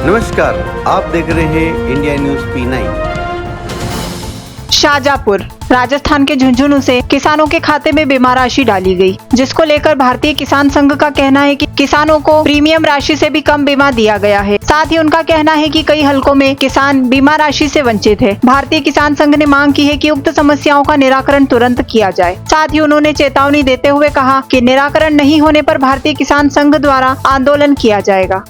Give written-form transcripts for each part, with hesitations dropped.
नमस्कार, आप देख रहे हैं India news P9। Shahjahanpur Rajasthan के झुंझुनू से किसानों के खाते में बीमा राशि डाली गई, जिसको लेकर भारतीय किसान संघ का कहना है कि किसानों को प्रीमियम राशि से भी कम बीमा दिया गया है। साथ ही उनका कहना है कि कई हलकों में किसान बीमा राशि से वंचित है। भारतीय किसान संघ ने मांग की है कि उक्त समस्याओं का निराकरण तुरंत किया जाए। साथ ही उन्होंने चेतावनी देते हुए कहा कि निराकरण नहीं होने पर भारतीय किसान संघ द्वारा आंदोलन किया जाएगा।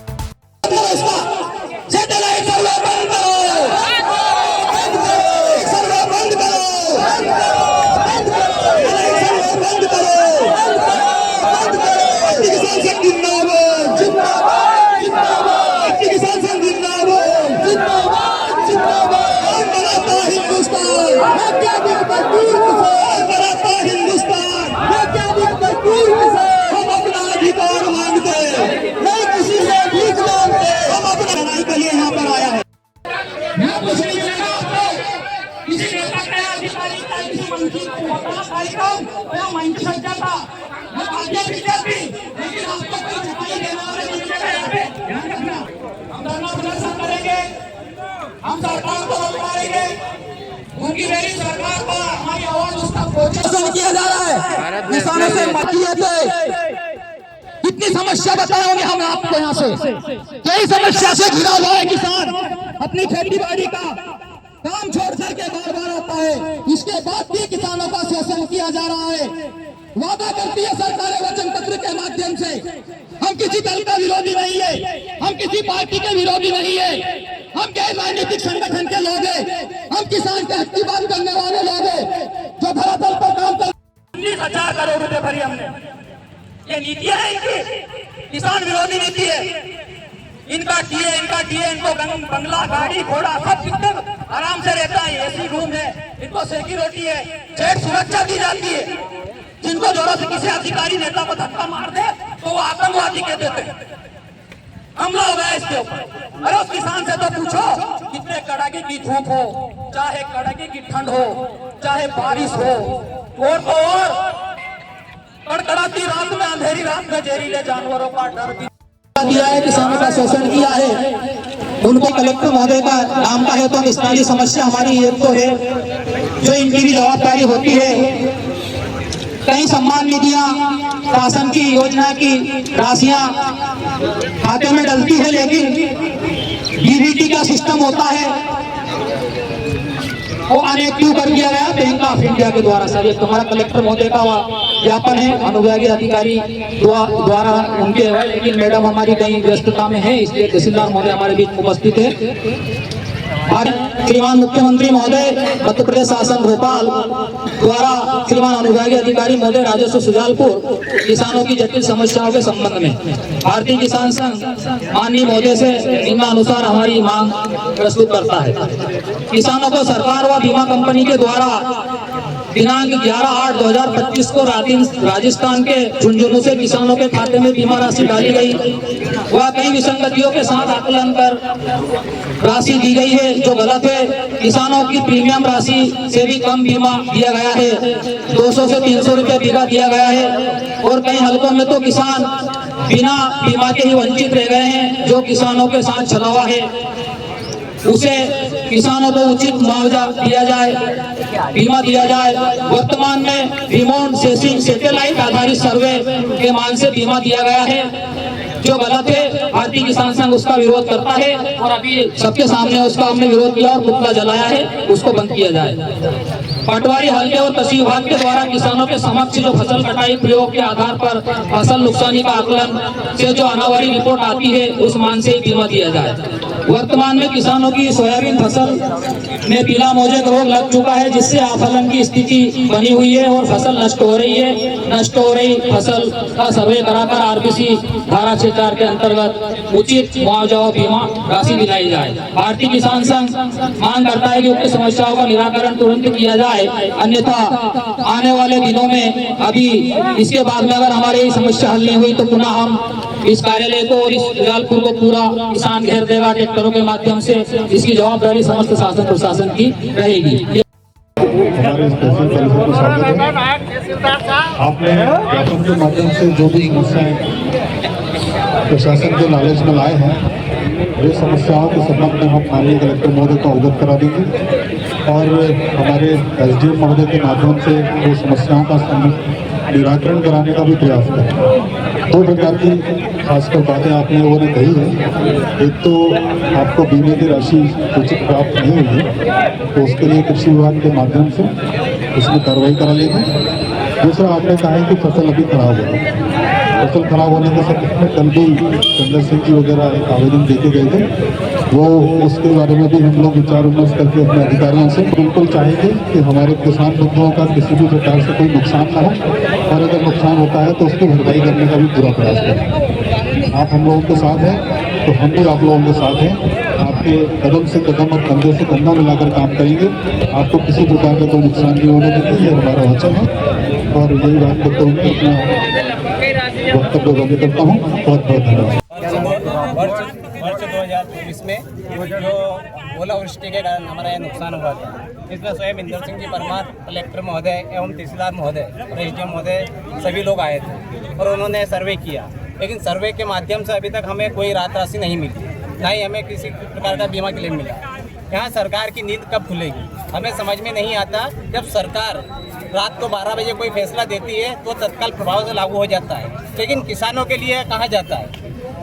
हम सरकार को बताएंगे, उनकी मेरी सरकार पर हमारी आवाज उसका पहुंचाना किया जा रहा है। किसानों से कितनी समस्या बताओगे हम आपको यहाँ से, कई समस्या से घिरा हुआ है किसान। अपनी खेती बाड़ी का काम छोड़ करके बार बार आता है, इसके बाद भी किसानों का शोषण किया जा रहा है। वादा करती है सरकार वचन पत्र के माध्यम से, हम किसी दल का विरोधी नहीं है, हम किसी पार्टी के विरोधी नहीं है, हम गैर राजनीतिक संगठन के लोग हैं, हम किसान के हक की बात करने वाले लोग हैं, जो धरातल पर काम कर 19,000 करोड़ रुपए भरी हमने। ये नीतियां है इनकी, किसान विरोधी नीति है। इनका टीए इनको बंगला, गाड़ी, घोड़ा सब एकदम आराम से रहता है, एसी रूम है, इनको सेकी रोटी है, जेट सुरक्षा दी जाती है। जिनको जोरों से किसी अधिकारी नेता को धक्का मार दे तो वो आतंकवादी कह देते हैं। हमला हो गया इसके ऊपर। अरे उस किसान से तो पूछो, कितने कड़ाके की धूप हो, चाहे कड़ाके की ठंड हो, चाहे बारिश हो, और तो और कड़कड़ाती रात में, अंधेरी रात में जहरीले जानवरों का डर भी दिया है, किसानों का शोषण किया है। उनको कलेक्टर महोदय का नाम का है तो स्थानीय समस्या हमारी एक तो है, जो इनकी भी जवाबदारी होती है। कई सम्मान निधियां, शासन की योजना की राशियां खाते में डलती है, लेकिन डीबीटी का सिस्टम होता है वो अनएक्टिव कर दिया गया बैंक ऑफ इंडिया के द्वारा। सर, ये तुम्हारा कलेक्टर महोदय का ज्ञापन है, अनुविभागीय अधिकारी द्वारा उनके है, लेकिन मैडम हमारी कहीं व्यस्तता में है, इसलिए तहसीलदार महोदय हमारे बीच उपस्थित है। श्रीमान मुख्यमंत्री महोदय, मध्य प्रदेश शासन भोपाल द्वारा श्रीमान अनुविभागीय अधिकारी महोदय राजस्व सुजालपुर किसानों की जटिल समस्याओं के संबंध में भारतीय किसान संघ माननीय महोदय से निम्नानुसार हमारी मांग प्रस्तुत करता है। किसानों को सरकार व बीमा कंपनी के द्वारा दिनांक 11/8/2025 को राजस्थान के झुंझुनू से किसानों के खाते में बीमा राशि डाली गई। वह कई विसंगतियों के साथ आकलन कर राशि दी गई है, जो गलत है। किसानों की प्रीमियम राशि से भी कम बीमा दिया गया है, 200 से 300 रुपए बीमा दिया गया है, और कई हलकों में तो किसान बिना बीमा के ही वंचित रह गए हैं। जो किसानों के साथ छलावा है उसे किसानों को उचित मुआवजा दिया जाए, बीमा दिया जाए। वर्तमान में रिमोट सेंसिंग सैटेलाइट आधारित सर्वे के मान से बीमा दिया गया है, जो गलत है। भारतीय किसान संघ उसका विरोध करता है, और अभी सबके सामने उसका हमने विरोध किया और पुतला जलाया है, उसको बंद किया जाए। पटवारी, हल्के और कृषि विभाग के द्वारा किसानों के समक्ष जो फसल कटाई प्रयोग के आधार पर फसल नुकसानी का आकलन से जो अनावरी रिपोर्ट आती है, उस मान से बीमा दिया जाए। वर्तमान में किसानों की सोयाबीन फसल में पीला मोजेक रोग लग चुका है, जिससे आफलन की स्थिति बनी हुई है और फसल नष्ट हो रही है। नष्ट हो रही फसल का सर्वे कराकर आरबीसी धारा 6(4) के अंतर्गत उचित मुआवजा और बीमा राशि दिलाई जाए। भारतीय किसान संघ मांग करता है कि उक्त समस्याओं का निराकरण तुरंत किया जाए, अन्यथा आने वाले दिनों में अभी इसके बाद में अगर हमारी ये समस्या हल नहीं हुई तो पुनः हम इस कार्यालय को और इस जलालपुर को पूरा किसान घेर देगा ट्रैक्टरों के माध्यम से। इसकी जवाबदारी समस्त शासन प्रशासन की रहेगी। हमारे आपने ज्ञापन के माध्यम से जो भी समस्याएं प्रशासन के नॉलेज में लाए हैं ये समस्याओं के संबंध में हम माननीय कलेक्टर महोदय को अवगत करा देंगे और हमारे एसडीएम महोदय के माध्यम से वो समस्याओं का निराकरण कराने का भी प्रयास करें। दो प्रकार की खासकर बातें आपने लोगों ने कही है। एक तो आपको बीमे की राशि उचित प्राप्त नहीं हुई है, तो उसके लिए कृषि विभाग के माध्यम से उसमें कार्रवाई करा लेंगे। दूसरा आपने कहा है कि फसल अभी खराब हो गई। फसल खराब होने के संबंध में कल भी चंद्र सिंह जी वगैरह एक आवेदन देके गए थे, वो उसके बारे में भी हम लोग विचार विमर्श करके अपने अधिकारियों से बिल्कुल चाहेंगे कि हमारे किसान बंधुओं का किसी भी प्रकार से कोई नुकसान ना हो, और अगर नुकसान होता है तो उसकी भरपाई करने का भी पूरा प्रयास करें। आप हम लोगों के साथ हैं तो हम भी आप लोगों के साथ हैं। आपके कदम से कदम और कंधे से कंधा मिलाकर काम करेंगे। आपको किसी प्रकार का कोई नुकसान नहीं होने देंगे, ये हमारा वचन है। और यही बात करते हुए अपना वक्तव्य बंद करता हूँ। बहुत बहुत धन्यवाद। वर्ष 2024 में जो ओलावृष्टि के कारण हमारा यह नुकसान हुआ था, इसमें स्वयं इंदर सिंह जी परमार, कलेक्टर महोदय एवं तहसीलदार महोदय और एसडीएम महोदय सभी लोग आए थे और उन्होंने सर्वे किया। लेकिन सर्वे के माध्यम से अभी तक हमें कोई राहत राशि नहीं मिली, ना ही हमें किसी प्रकार का बीमा क्लेम मिला। यहाँ सरकार की नींद कब खुलेगी हमें समझ में नहीं आता। जब सरकार रात को 12 बजे कोई फैसला देती है तो तत्काल प्रभाव से लागू हो जाता है, लेकिन किसानों के लिए कहाँ जाता है?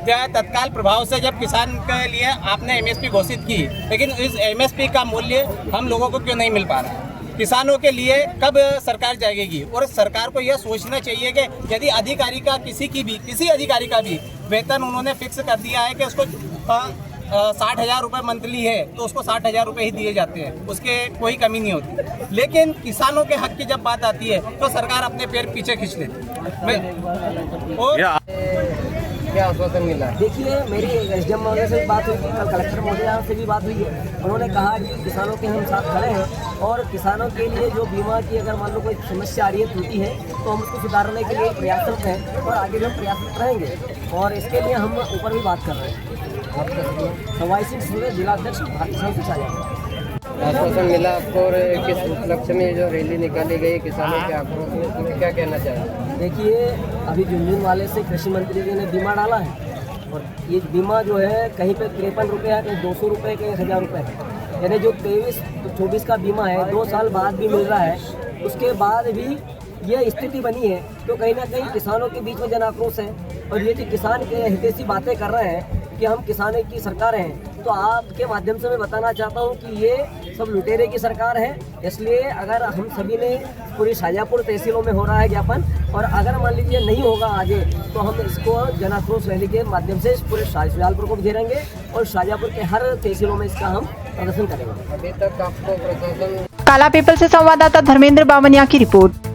क्या तत्काल प्रभाव से जब किसान के लिए आपने एमएसपी घोषित की, लेकिन इस एमएसपी का मूल्य हम लोगों को क्यों नहीं मिल पा रहा है? किसानों के लिए कब सरकार जागेगी? और सरकार को यह सोचना चाहिए कि यदि अधिकारी का किसी अधिकारी का भी वेतन उन्होंने फिक्स कर दिया है कि उसको 60,000 रुपये मंथली है तो उसको 60,000 रुपये ही दिए जाते हैं, उसके कोई कमी नहीं होती। लेकिन किसानों के हक की जब बात आती है तो सरकार अपने पैर पीछे खींच लेती है। क्या आश्वासन मिला? देखिए, मेरी एसडीएम महोदय से भी बात हुई थी, कल कलेक्टर महोदय से भी बात हुई है। उन्होंने कहा कि किसानों के हम साथ खड़े हैं और किसानों के लिए जो बीमा की अगर मान लो कोई समस्या आ रही है, त्रुटि है, तो हम उसको सुधारने के लिए प्रयासरत हैं और आगे भी हम प्रयासरत रहेंगे। और इसके लिए हम ऊपर भी बात कर रहे हैं। सवाई सिंह जिलाध्यक्ष भारतीय किसान शिक्षा आश्वासन मिला आपको, और किस उपलक्ष्य में जो रैली निकाली गई किसानों के आक्रोश में, तो क्या कहना चाहिए? देखिए, अभी झुंझुनू वाले से कृषि मंत्री जी ने बीमा डाला है और ये बीमा जो है कहीं पे 53 रुपये है, कहीं 200 रुपये, कहीं 1000 रुपये है। यानी जो 23-24 का बीमा है 2 साल बाद भी मिल रहा है, उसके बाद भी ये स्थिति बनी है, तो कहीं ना कहीं किसानों के बीच में जन आक्रोश है। और ये जो किसान के हितैषी बातें कर रहे हैं कि हम किसानों की सरकार हैं, तो आपके माध्यम से मैं बताना चाहता हूं कि ये सब लुटेरे की सरकार है। इसलिए अगर हम सभी ने पूरी शाजापुर तहसीलों में हो रहा है ज्ञापन, और अगर मान लीजिए नहीं होगा आगे तो हम इसको जन आक्रोश रैली के माध्यम से पूरे शाजापुर को घेरेंगे और शाजापुर के हर तहसीलों में इसका हम प्रदर्शन करेंगे। अभी तक आपको प्रशासन काला पीपल से संवाददाता धर्मेंद्र बावनिया की रिपोर्ट।